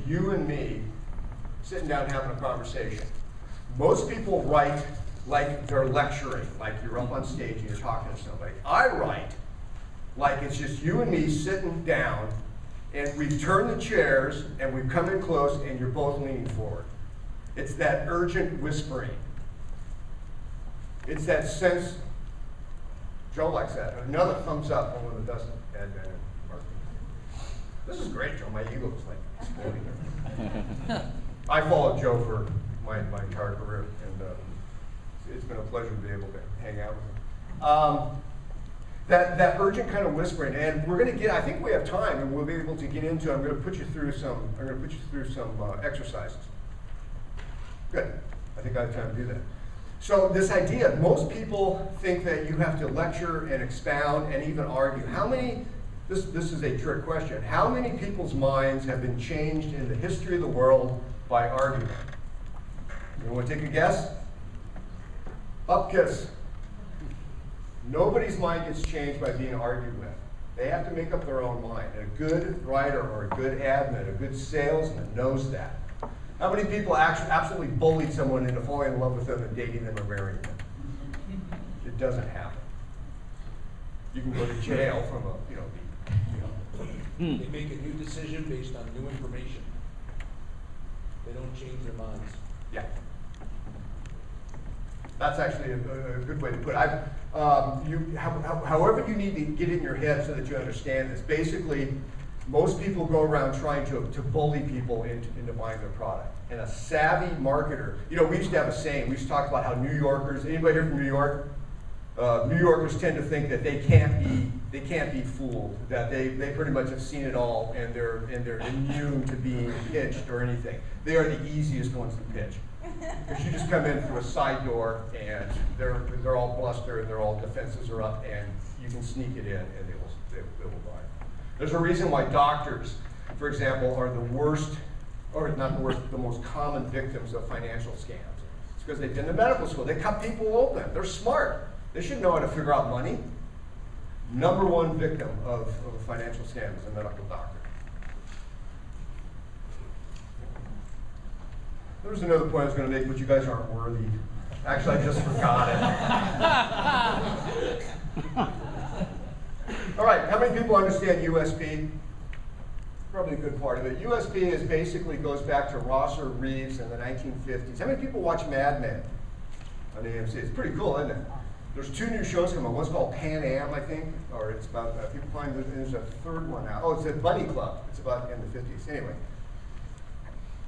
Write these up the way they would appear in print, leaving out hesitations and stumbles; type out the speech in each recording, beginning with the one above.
you and me sitting down having a conversation. Most people write like they're lecturing, like you're up on stage and you're talking to somebody. I write like it's just you and me sitting down, and we've turned the chairs and we've come in close and you're both leaning forward. It's that urgent whispering. It's that sense. Joe likes that. Another thumbs up on one of the dozen admin and marketing. This is great, Joe. My ego is like exploding there. I followed Joe for my entire career, and it's been a pleasure to be able to hang out with him. That urgent kind of whispering, and we're going to get. I think we have time, and we'll be able to get into. I'm going to put you through some. Exercises. Good. I think I have time to do that. So this idea, most people think that you have to lecture and expound and even argue. How many? This is a trick question. How many people's minds have been changed in the history of the world by argument? You want to take a guess? Upkiss. Nobody's mind gets changed by being argued with. They have to make up their own mind. And a good writer or a good admin, a good salesman knows that. How many people actually absolutely bullied someone into falling in love with them and dating them or marrying them? It doesn't happen. You can go to jail from a, They make a new decision based on new information. They don't change their minds. Yeah. That's actually a good way to put it. However you need to get in your head so that you understand this. Basically, most people go around trying to bully people into buying their product. And a savvy marketer, we used to have a saying. We used to talk about how New Yorkers, anybody here from New York? New Yorkers tend to think that they can't be fooled, that they pretty much have seen it all and they're immune to being pitched or anything. They are the easiest ones to pitch. Because you just come in through a side door and they're all bluster and their all defenses are up and you can sneak it in and they will buy. There's a reason why doctors, for example, are the worst, or not the worst, the most common victims of financial scams. It's because they've been to medical school. They cut people open. They're smart. They should know how to figure out money. Number one victim of a financial scam is a medical doctor. There's another point I was going to make, but you guys aren't worthy. Actually, I just forgot it. All right, how many people understand USB? Probably a good part of it. USB basically goes back to Rosser Reeves in the 1950s. How many people watch Mad Men on AMC? It's pretty cool, isn't it? There's two new shows coming. One's called Pan Am, I think, or it's about people playing. There's a third one out. Oh, it's a Buddy Club. It's about in the 50s. Anyway,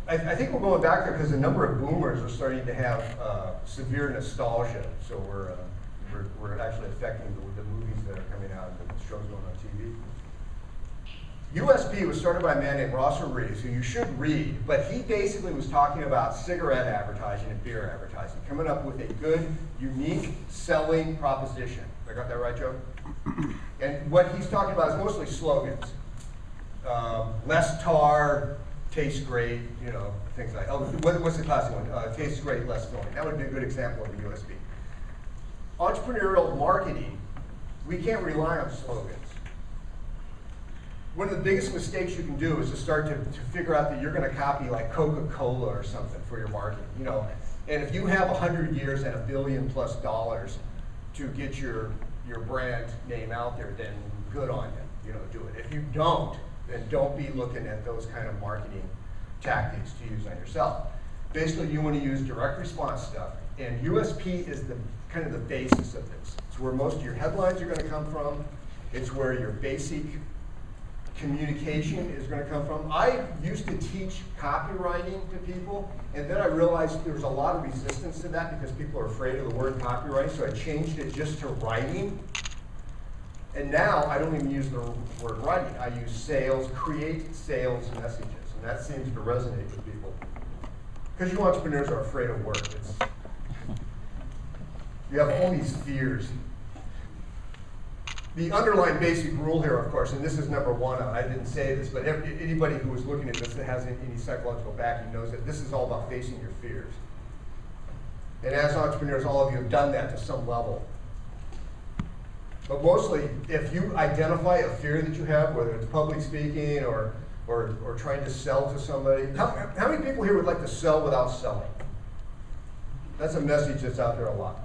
I think we're going back there because a number of boomers are starting to have severe nostalgia. So we're actually affecting the movies that are coming out and the shows going on TV. USB was started by a man named Rosser Reeves, who you should read, but he basically was talking about cigarette advertising and beer advertising, coming up with a good, unique selling proposition. I got that right, Joe? And what he's talking about is mostly slogans. Less tar, tastes great, things like, what's the classic one? Tastes great, less filling. That would be a good example of a USB. Entrepreneurial marketing, we can't rely on slogans. One of the biggest mistakes you can do is to start to figure out that you're going to copy like Coca-Cola or something for your marketing. And if you have 100 years and $1 billion+ to get your brand name out there, then good on you. Do it. If you don't, then don't be looking at those kind of marketing tactics to use on yourself. Basically, you want to use direct response stuff, and USP is the kind of the basis of this. It's where most of your headlines are going to come from. It's where your basic communication is going to come from. I used to teach copywriting to people, and then I realized there was a lot of resistance to that because people are afraid of the word copyright, so I changed it just to writing. And now I don't even use the word writing. I use sales, create sales messages, and that seems to resonate with people. Because you entrepreneurs are afraid of work. You have all these fears. The underlying basic rule here, of course, and this is number one, I didn't say this, but anybody who is looking at this that has any psychological backing knows that this is all about facing your fears. And as entrepreneurs, all of you have done that to some level. But mostly, if you identify a fear that you have, whether it's public speaking or or trying to sell to somebody. How many people here would like to sell without selling? That's a message that's out there a lot.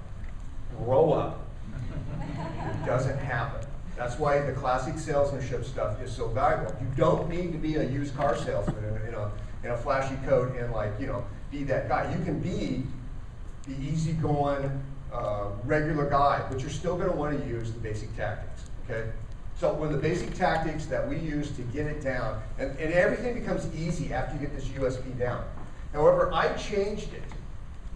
Grow up. It doesn't happen. That's why the classic salesmanship stuff is so valuable. You don't need to be a used car salesman in a flashy coat and be that guy. You can be the easygoing, regular guy, but you're still going to want to use the basic tactics. Okay. So one of the basic tactics that we use to get it down, and everything becomes easy after you get this USP down. However, I changed it.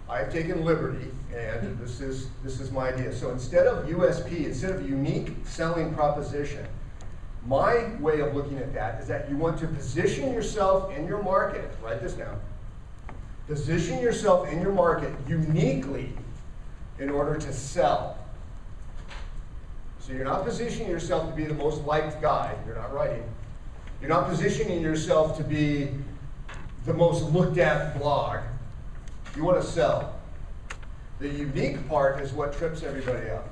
I've taken liberty, and this is my idea. So instead of USP, instead of unique selling proposition, my way of looking at that is that you want to position yourself in your market, write this down, position yourself in your market uniquely in order to sell. So you're not positioning yourself to be the most liked guy, you're not writing. You're not positioning yourself to be the most looked at blog. You want to sell. The unique part is what trips everybody up.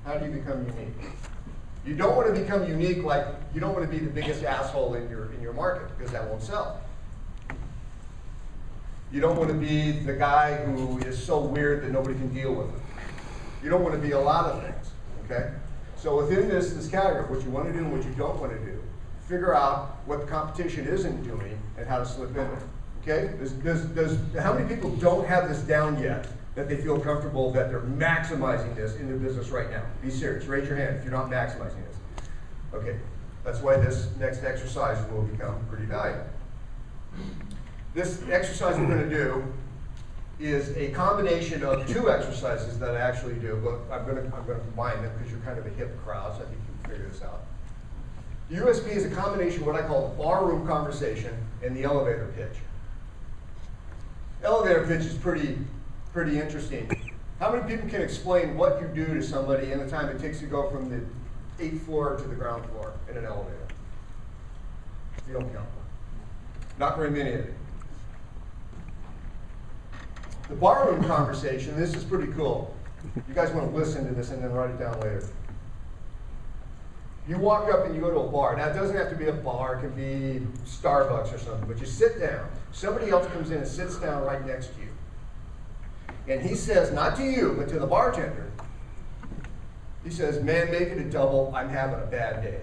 How do you become unique? You don't want to become unique you don't want to be the biggest asshole in your market, because that won't sell. You don't want to be the guy who is so weird that nobody can deal with it. You don't want to be a lot of things, okay? So within this category, what you want to do and what you don't want to do, figure out what the competition isn't doing and how to slip in there. Okay? How many people don't have this down yet that they feel comfortable that they're maximizing this in their business right now? Be serious. Raise your hand if you're not maximizing this. Okay. That's why this next exercise will become pretty valuable. This exercise we're going to do is a combination of two exercises that I actually do, but I'm going to combine them because you're kind of a hip crowd, so I think you can figure this out. The USP is a combination of what I call the barroom conversation and the elevator pitch. Elevator pitch is pretty interesting. How many people can explain what you do to somebody in the time it takes to go from the 8th floor to the ground floor in an elevator? You don't count. Not very many of you. The barroom conversation, this is pretty cool. You guys want to listen to this and then write it down later. You walk up and you go to a bar. Now, it doesn't have to be a bar. It can be Starbucks or something. But you sit down. Somebody else comes in and sits down right next to you. And he says, not to you, but to the bartender, he says, man, make it a double. I'm having a bad day.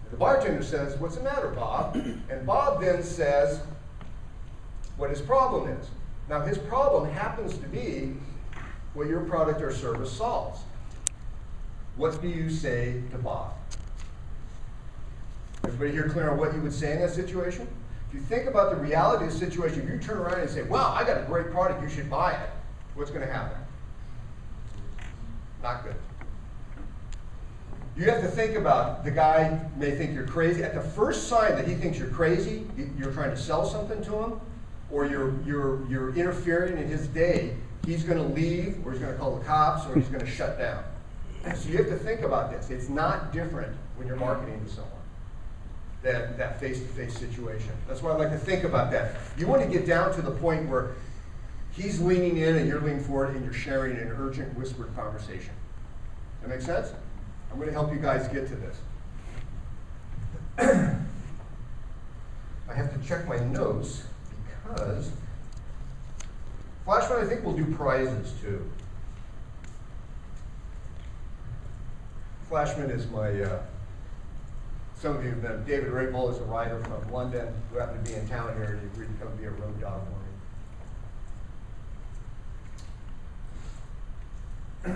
And the bartender says, what's the matter, Bob? And Bob then says what his problem is. Now, his problem happens to be what your product or service solves. What do you say to Bob? Everybody here clear on what you would say in that situation? If you think about the reality of the situation, if you turn around and say, wow, I got a great product, you should buy it, what's going to happen? Not good. You have to think about, the guy may think you're crazy. At the first sign that he thinks you're crazy, you're trying to sell something to him, or you're interfering in his day, he's going to leave, or he's going to call the cops, or he's going to shut down. So you have to think about this. It's not different when you're marketing to someone than that face-to-face situation. That's why I like to think about that. You want to get down to the point where he's leaning in and you're leaning forward and you're sharing an urgent whispered conversation. That make sense? I'm going to help you guys get to this. I have to check my notes because Flashman, I think we'll do prizes too. Flashman is my, some of you have met David Rabel is a writer from London who happened to be in town here and he agreed to come be a road dog for me.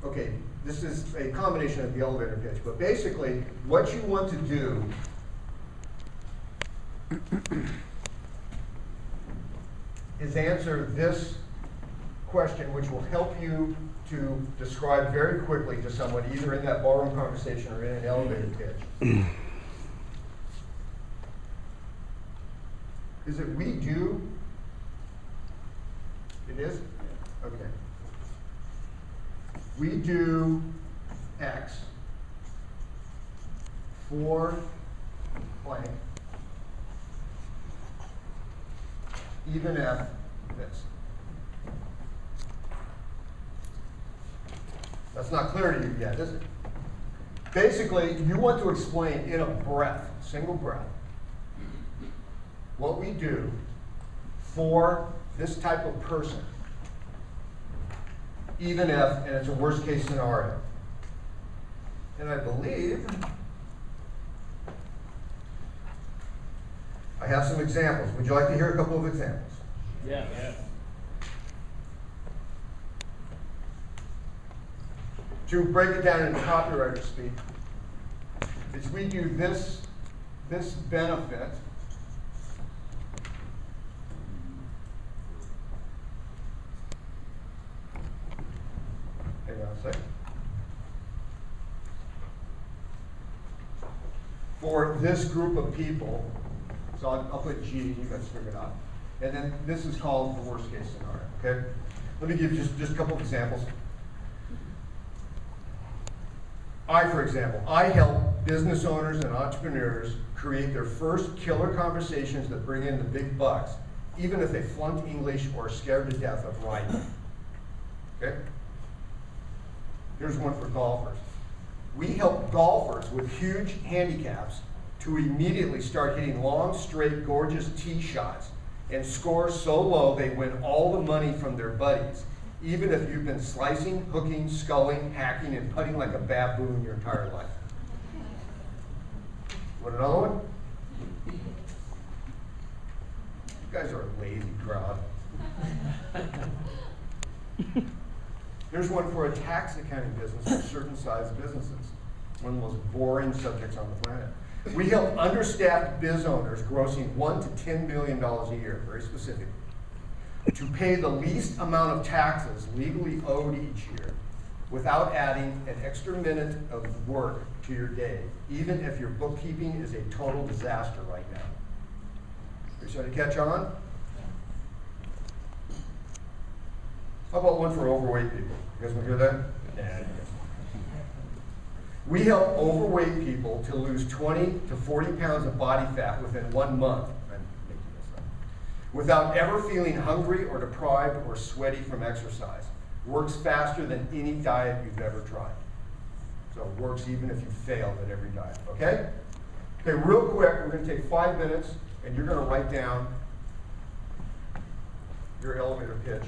Okay, this is a combination of the elevator pitch, but basically what you want to do is answer this question, which will help you to describe very quickly to someone, either in that ballroom conversation or in an elevator pitch. Is it we do? It is? Okay. We do X for blank, even if this. That's not clear to you yet, is it? Basically, you want to explain in a breath, single breath, what we do for this type of person, even if, and it's a worst case scenario. And I believe I have some examples. Would you like to hear a couple of examples? Yeah. To break it down into copywriter speak, is we do this benefit hang on a second. For this group of people, so I'll put G, you guys figure it out. And then this is called the worst case scenario, okay? Let me give you just a couple of examples. For example, I help business owners and entrepreneurs create their first killer conversations that bring in the big bucks, even if they flunked English or are scared to death of writing. Okay? Here's one for golfers. We help golfers with huge handicaps to immediately start hitting long, straight, gorgeous tee shots and score so low they win all the money from their buddies, even if you've been slicing, hooking, sculling, hacking, and putting like a baboon your entire life. Want another one? You guys are a lazy crowd. Here's one for a tax accounting business for certain size businesses. One of the most boring subjects on the planet. We help understaffed biz owners grossing $1 to $10 million a year, very specific, to pay the least amount of taxes legally owed each year without adding an extra minute of work to your day, even if your bookkeeping is a total disaster right now. Are you starting to catch on? How about one for overweight people? You guys want to hear that? Yeah. We help overweight people to lose 20 to 40 pounds of body fat within 1 month. I'm making this up. Without ever feeling hungry or deprived or sweaty from exercise. Works faster than any diet you've ever tried. So it works even if you failed at every diet, okay? Okay, real quick, we're going to take 5 minutes and you're going to write down your elevator pitch.